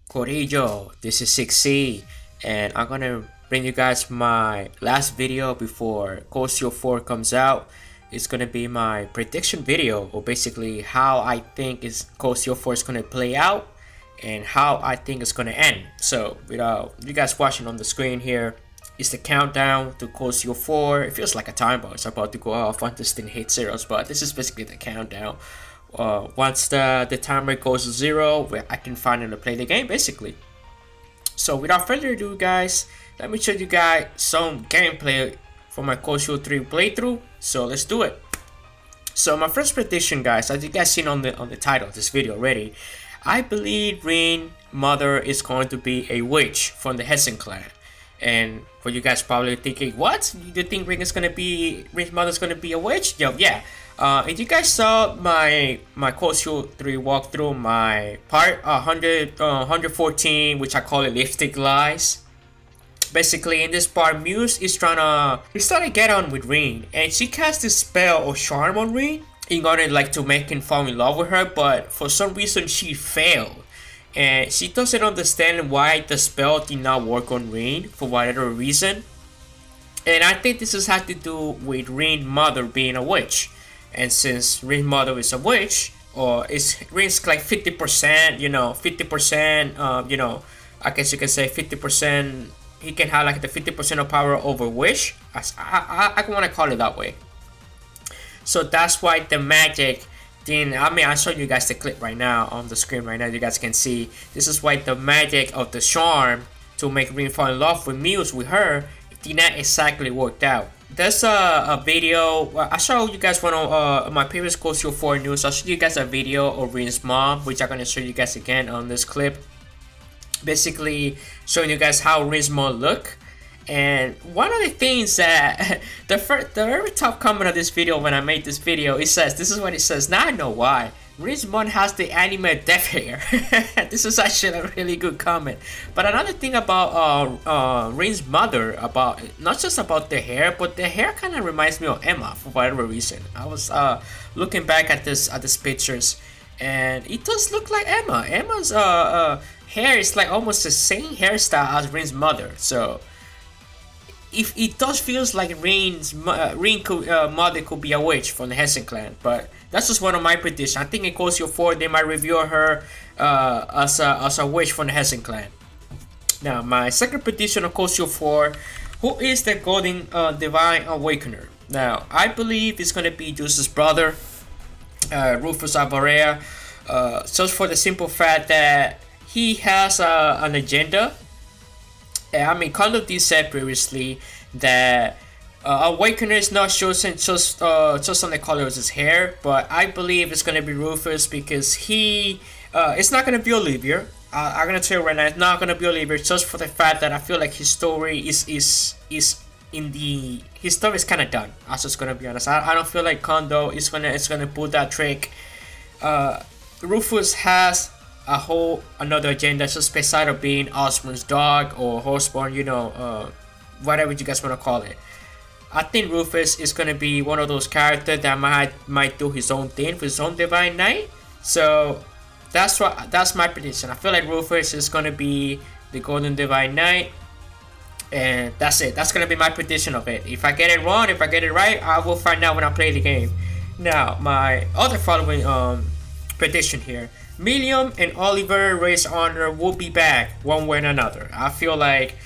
Corillo, this is 6C, and I'm gonna bring you guys my last video before Cosio 4 comes out. It's gonna be my prediction video, or basically how I think is Cosio 4 is gonna play out and how I think it's gonna end. So without you guys watching on the screen here, it's the countdown to Cosio 4. It feels like a time bomb. It's about to go off on distant hit zeros, but this is basically the countdown. Once the timer goes to 0, I can finally play the game basically. So without further ado guys, let me show you guys some gameplay for my Cosio 3 playthrough. So let's do it. So my first prediction guys, as you guys seen on the title of this video already, I believe Rean mother is going to be a witch from the Hessen clan. And for you guys probably thinking, what? You think Rean's mother's gonna be a witch? Yo, yeah. If you guys saw my Cosio 3 walkthrough, my part 114, which I call it lipstick lies. Basically, in this part, Muse is trying to get on with Rean, and she casts this spell or charm on Rean in order to make him fall in love with her, but for some reason she failed. And she doesn't understand why the spell did not work on Rean for whatever reason. And I think this has to do with Rean's mother being a witch. And since Rean's mother is a witch, or Rean's like 50%, 50%, I guess you can say 50%, he can have like the 50% of power over witch. I want to call it that way. So that's why the magic I show you guys the clip right now on the screen right now. You guys can see this is why the magic of the charm to make Rean fall in love with Muse with her did not exactly work out. There's a video. I showed you guys one of my previous Cosio 4 news. I'll show you guys a video of Rean's mom, which I'm gonna show you guys again on this clip. Basically showing you guys how Rean's mom look. And one of the things that the very top comment of this video when I made this video, it says, this is what it says. Now I know why. Rean's mom has the anime death hair. This is actually a really good comment. But another thing about Rean's mother, about not just about the hair, but the hair kind of reminds me of Emma for whatever reason. I was looking back at these pictures, and it does look like Emma. Emma's hair is like almost the same hairstyle as Rean's mother. So if it does feels like Rean's mother could be a witch from the Hessen clan, but that's just one of my predictions. I think in Cosio 4 they might reveal her as a witch from the Hessen clan. Now my second prediction of Cosio 4, who is the golden divine awakener? Now I believe it's gonna be Juice's brother, Rufus Alvarea, just for the simple fact that he has an agenda. I mean, Kondo did say previously that Awakener is not chosen just on the color of his hair, but I believe it's gonna be Rufus because it's not gonna be Olivier. I'm gonna tell you right now, it's not gonna be Olivier, just for the fact that I feel like his story his story is kind of done. I'm just gonna be honest. I don't feel like Kondo is gonna pull that trick. Rufus has another agenda just beside of being Osborn's dog or Horseborn, whatever you guys want to call it. I think Rufus is gonna be one of those characters that might do his own thing with his own Divine Knight. So that's my prediction. I feel like Rufus is gonna be the Golden Divine Knight, and that's it. That's gonna be my prediction of it. If I get it wrong, if I get it right, I will find out when I play the game. Now my other following prediction here. Millium and Olivier Race Honor will be back one way or another. I feel like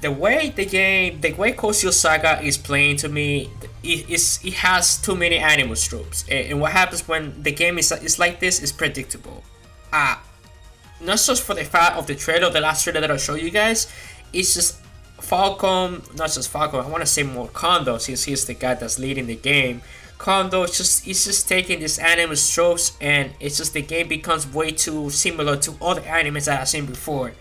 the way Cosio Saga is playing to me, it has too many animus tropes. And what happens when the game is like this is predictable. Not just for the fact of the trailer, the last trailer that I'll show you guys, it's just Falcon, not just Falcon, I want to say more Kondo since he's the guy that's leading the game. Kondo it's just taking these anime tropes, and it's just the game becomes way too similar to other animes that I've seen before.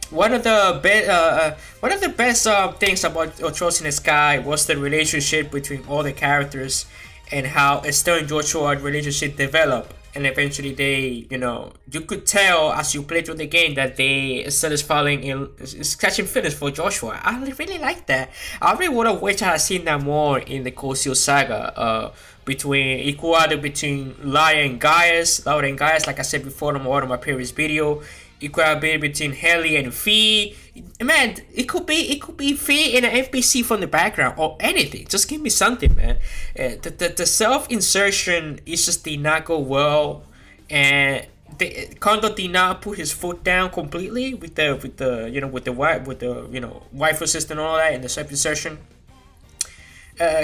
One of the best things about Trolls in the Sky was the relationship between all the characters and how Estelle and Joshua relationship developed. And eventually they, you could tell as you play through the game that Estelle is catching feelings for Joshua. I really like that. I really would have wished I had seen that more in the Cosio Saga. between equality between Laura and Gaius. Like I said before in one of my previous video. Equality between Haley and Fee. Man, it could be Fee and an NPC from the background or anything. Just give me something, man. The self-insertion is just did not go well, and Kondo did not put his foot down completely with the waifu system and all that, and the self-insertion.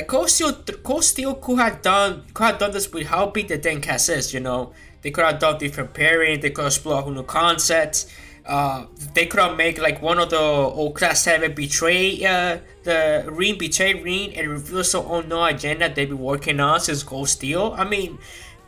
Cold Steel could have done this with how big the den cast is. They could have done different pairing. They could have explored new concepts. They could have made like one of the old class 7 betray the Rean betrayed Rean and reveal some unknown agenda they've been working on since Cold Steel. I mean,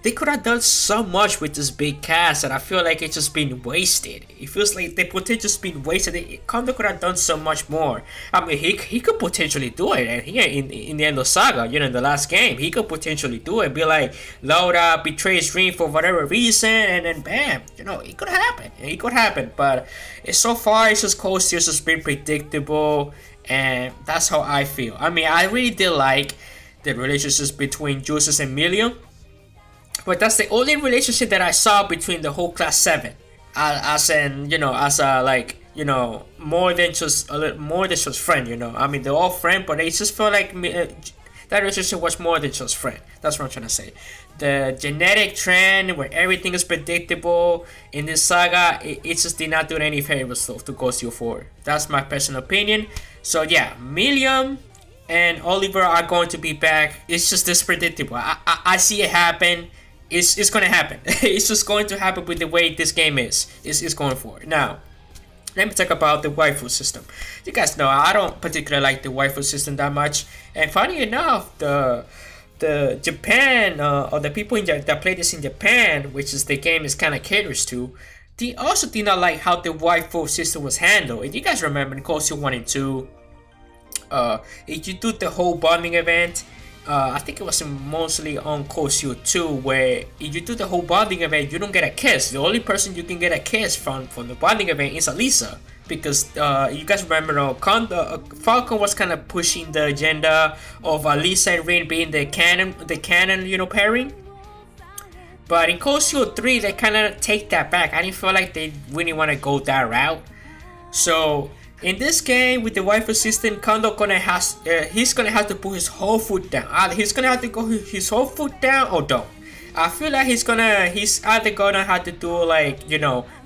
they could have done so much with this big cast, and I feel like it's just been wasted. It feels like the potential just been wasted. Kondo could have done so much more. I mean, he could potentially do it, and here in the end of Saga, in the last game, he could potentially do it. Be like, Laura betrays Rean for whatever reason, and then bam, it could happen. It could happen, but so far it's just Cold Steel's just been predictable, and that's how I feel. I mean, I really did like the relationships between Juices and Million. But that's the only relationship that I saw between the whole class 7, more than just friend. I mean, they're all friend, but it just felt like that relationship was more than just friend. That's what I'm trying to say. The genetic trend where everything is predictable in this saga, it just did not do any favor stuff to Ghost Steel 4. That's my personal opinion. So yeah, Million and Olivier are going to be back. It's just this predictable. I see it happen. It's gonna happen. It's just going to happen with the way this game is going forward. Now, let me talk about the waifu system. You guys know I don't particularly like the waifu system that much. And funny enough, the Japan or the people that play this in Japan, which is the game is kind of caters to, they also did not like how the waifu system was handled. If you guys remember in Cold Steel 1 and 2, if you do the whole bonding event, I think it was mostly on Cold Steel 2, where if you do the whole bonding event, you don't get a kiss. The only person you can get a kiss from the bonding event is Alisa, because you guys remember Falcon was kind of pushing the agenda of Alisa and Rean being the canon pairing. But in Cold Steel 3, they kind of take that back. I didn't feel like they really want to go that route. So in this game with the waifu system, Kondo he's gonna have to put his whole foot down. Either he's gonna have to go his whole foot down or don't. I feel like he's either gonna have to do like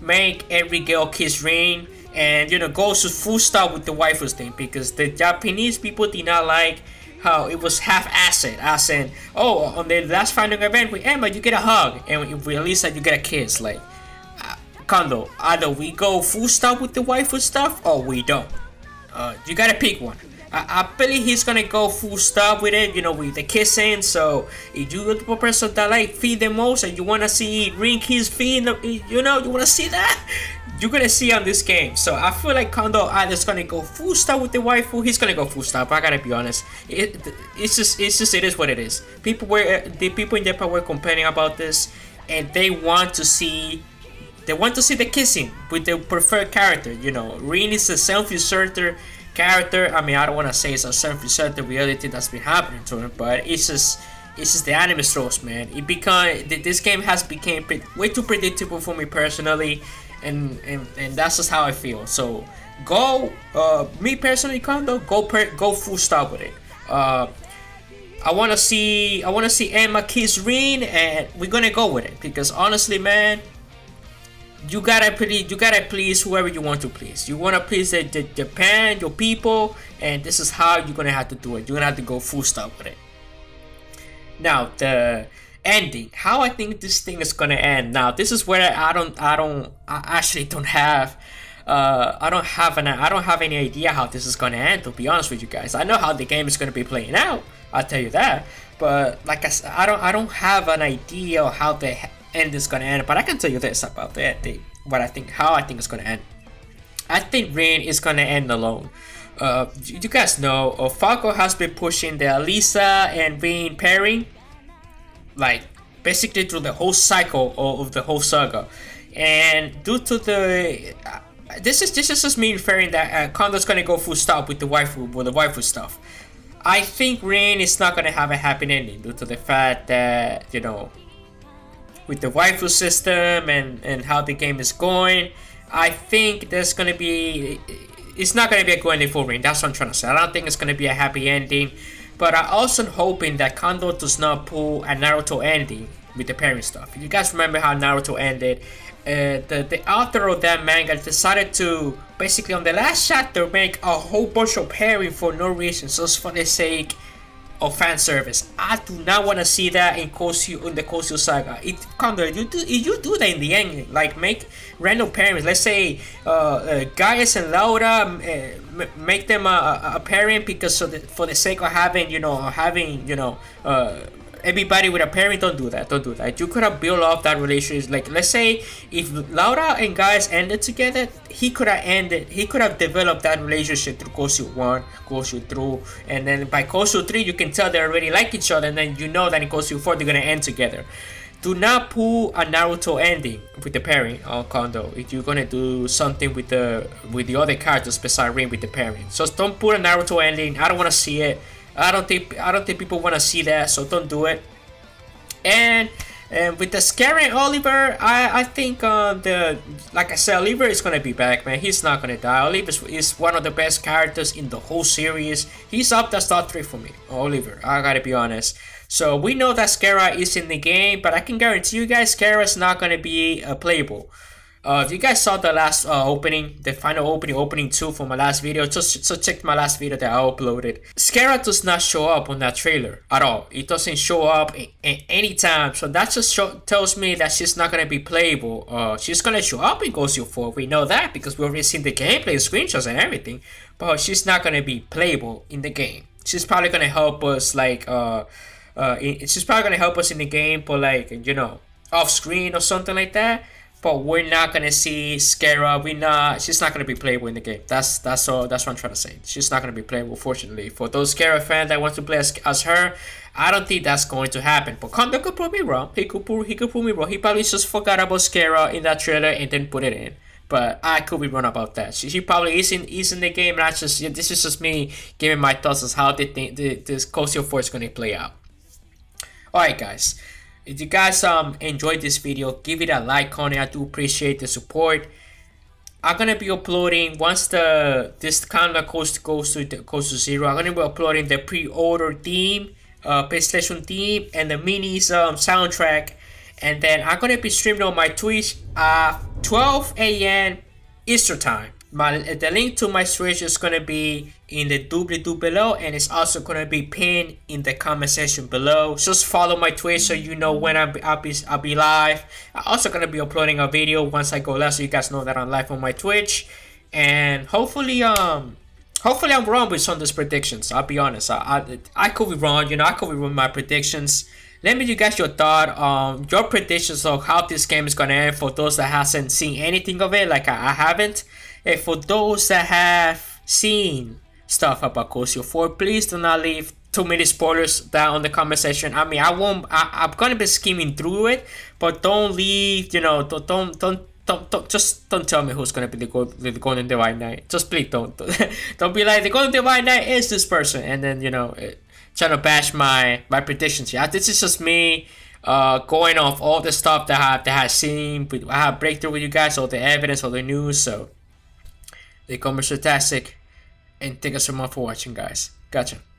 make every girl kiss Rean and go to full stop with the waifu thing, because the Japanese people did not like how it was half-assed. As in, on the last final event with Emma you get a hug, and with Lisa you get a kiss. Like, Kondo, either we go full stop with the waifu stuff or we don't. You gotta pick one. I believe he's gonna go full stop with it, with the kissing. So if you're the person that like Fee the most and you wanna see Rean kiss Fee, you wanna see that, you're gonna see on this game. So I feel like Kondo either's gonna go full stop with the waifu. He's gonna go full stop. I gotta be honest. It is what it is. The people in Japan were complaining about this, and they want to see the kissing with the preferred character. Rean is a self-inserter character. I mean, I don't want to say it's a self-inserter reality that's been happening to him, but it's just the anime source, man. This game has become way too predictable for me personally, and that's just how I feel. So me personally, Kondo, go full stop with it. I want to see Emma kiss Rean, and we're gonna go with it, because honestly, man, you gotta please whoever you want to please. You wanna please the Japan, your people, and this is how you're gonna have to do it. You're gonna have to go full stop with it. Now, the ending, how I think this thing is gonna end. Now, this is where I actually don't have any idea how this is gonna end, to be honest with you guys. I know how the game is gonna be playing out, I'll tell you that, but like I said, I don't have an idea of how the end is gonna end. But I can tell you this about how I think it's gonna end. I think Rean is gonna end alone. You guys know Falco has been pushing the Alisa and Rean pairing, like basically through the whole cycle of the whole saga, and due to the this is just me inferring that Kondo's gonna go full stop with the waifu stuff. I think Rean is not gonna have a happy ending due to the fact that, you know, with the waifu system and how the game is going, I think there's gonna be, it's not gonna be a good ending for Rean. That's what I'm trying to say. I don't think it's gonna be a happy ending, but I also hoping that Kondo does not pull a Naruto ending with the parent stuff. You guys remember how Naruto ended? The author of that manga decided to basically on the last chapter make a whole bunch of pairing for no reason, just for the sake of fan service. I do not want to see that in the Kosyu saga. Kondo, you do that in the end, like make random pairings. Let's say Gaius and Laura, make them a pairing because for the sake of having everybody with a parent. Don't do that. You could have built off that relationship. Like, let's say if Laura and Gaius ended together, he could have developed that relationship through Kosyu 1, Kosyu 2, and then by Kosyu 3 you can tell they already like each other, and then you know that in Kosyu 4 they're gonna end together. Do not pull a Naruto ending with the pairing on Kondo if you're gonna do something with the other characters besides Rean with the pairing. So don't pull a Naruto ending. I don't want to see it. I don't think people want to see that, so don't do it. And with the Scary and Oliver, I think like I said, Oliver is gonna be back, man. He's not gonna die. Oliver is one of the best characters in the whole series. He's up the top 3 for me, Oliver. I gotta be honest. So we know that Skara is in the game, but I can guarantee you guys, Skara is not gonna be playable. If you guys saw the last opening, the final opening 2 for my last video, just check my last video that I uploaded. Skara does not show up on that trailer at all. It doesn't show up any time, so that just tells me that she's not gonna be playable. She's gonna show up in Kosyu 4. We know that because we already seen the gameplay screenshots and everything, but she's not gonna be playable in the game. She's probably gonna help us, like she's probably gonna help us in the game, but like, you know, off screen or something like that. But we're not gonna see Skara. She's not gonna be playable in the game. That's all. That's what I'm trying to say. She's not gonna be playable, fortunately. For those Skara fans that want to play as her, I don't think that's going to happen. But Kondo could prove me wrong. He could prove me wrong. He probably just forgot about Skara in that trailer and then put it in. But I could be wrong about that. She probably is in the game. Not just, this is just me giving my thoughts on how this Kosyu 4 is gonna play out. All right, guys. If you guys enjoyed this video, give it a like on it. I do appreciate the support. I'm gonna be uploading once this calendar goes to 0. I'm gonna be uploading the pre-order theme, PlayStation theme, and the minis soundtrack, and then I'm gonna be streaming on my Twitch at 12 a.m. Eastern time. The link to my Twitch is gonna be in the doobly doo below, and it's also gonna be pinned in the comment section below. Just follow my Twitch so you know when I'll be live. I'm also gonna be uploading a video once I go live, so you guys know that I'm live on my Twitch. And hopefully I'm wrong with some of these predictions. I'll be honest. I could be wrong. You know, I could be wrong with my predictions. Let me know you guys your thought on your predictions of how this game is gonna end. For those that hasn't seen anything of it, like I haven't. And for those that have seen stuff about Kosyu 4, please do not leave too many spoilers down in the comment section. I mean, I'm gonna be skimming through it, but don't leave, you know, don't tell me who's gonna be the Golden Divine Knight. Just please don't be like, the Golden Divine Knight is this person, and then, you know, trying to bash my predictions. Yeah, this is just me going off all the stuff that I have seen. I have breakthrough with you guys, all the evidence, all the news. So the comments are fantastic, and thank you so much for watching, guys. Gotcha.